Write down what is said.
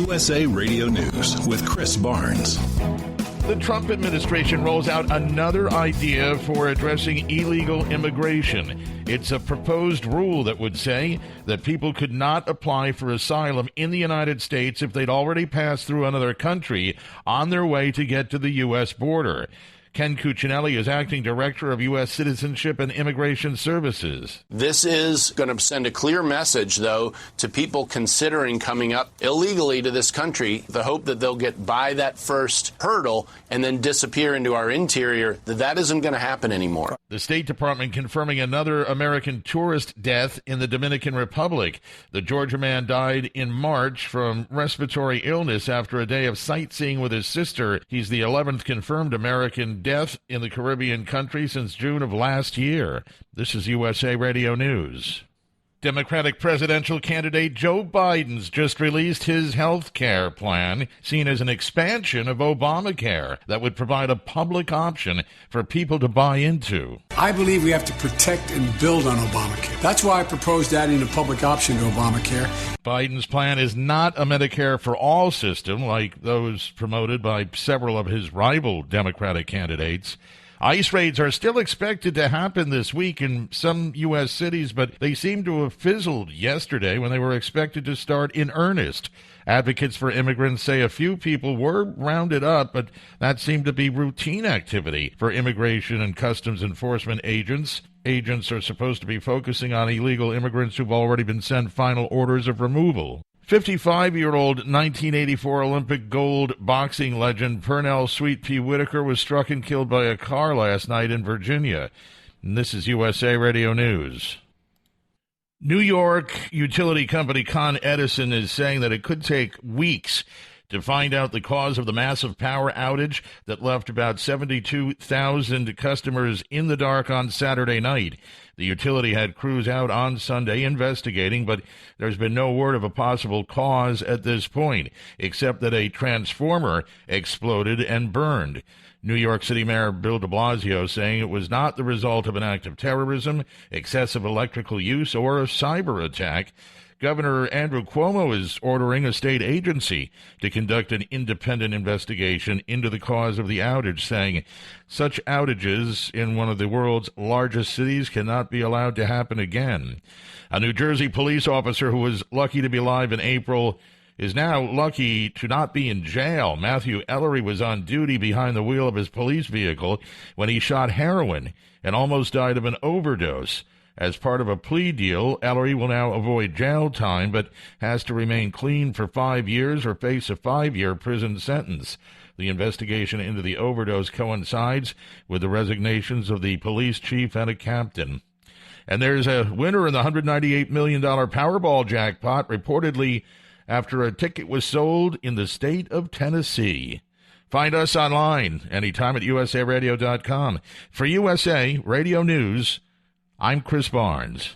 USA Radio News with Chris Barnes. The Trump administration rolls out another idea for addressing illegal immigration. It's a proposed rule that would say that people could not apply for asylum in the United States if they'd already passed through another country on their way to get to the U.S. border. Ken Cuccinelli is acting director of U.S. Citizenship and Immigration Services. This is going to send a clear message, though, to people considering coming up illegally to this country, the hope that they'll get by that first hurdle and then disappear into our interior, that isn't going to happen anymore. The State Department confirming another American tourist death in the Dominican Republic. The Georgia man died in March from respiratory illness after a day of sightseeing with his sister. He's the 11th confirmed American death in the Caribbean country since June of last year. This is USA Radio News. Democratic presidential candidate Joe Biden's just released his health care plan, seen as an expansion of Obamacare that would provide a public option for people to buy into. I believe we have to protect and build on Obamacare. That's why I proposed adding a public option to Obamacare. Biden's plan is not a Medicare for all system like those promoted by several of his rival Democratic candidates. ICE raids are still expected to happen this week in some U.S. cities, but they seem to have fizzled yesterday when they were expected to start in earnest. Advocates for immigrants say a few people were rounded up, but that seemed to be routine activity for immigration and customs enforcement agents. Agents are supposed to be focusing on illegal immigrants who've already been sent final orders of removal. 55-year-old 1984 Olympic gold boxing legend Pernell Sweet Pea Whitaker was struck and killed by a car last night in Virginia. And this is USA Radio News. New York utility company Con Edison is saying that it could take weeks to find out the cause of the massive power outage that left about 72,000 customers in the dark on Saturday night. The utility had crews out on Sunday investigating, but there's been no word of a possible cause at this point, except that a transformer exploded and burned. New York City Mayor Bill de Blasio saying it was not the result of an act of terrorism, excessive electrical use, or a cyber attack. Governor Andrew Cuomo is ordering a state agency to conduct an independent investigation into the cause of the outage, saying such outages in one of the world's largest cities cannot be allowed to happen again. A New Jersey police officer who was lucky to be alive in April is now lucky to not be in jail. Matthew Ellery was on duty behind the wheel of his police vehicle when he shot heroin and almost died of an overdose. As part of a plea deal, Ellery will now avoid jail time, but has to remain clean for 5 years or face a 5-year prison sentence. The investigation into the overdose coincides with the resignations of the police chief and a captain. And there's a winner in the $198 million Powerball jackpot, reportedly after a ticket was sold in the state of Tennessee. Find us online anytime at usaradio.com. For USA Radio News, I'm Chris Barnes.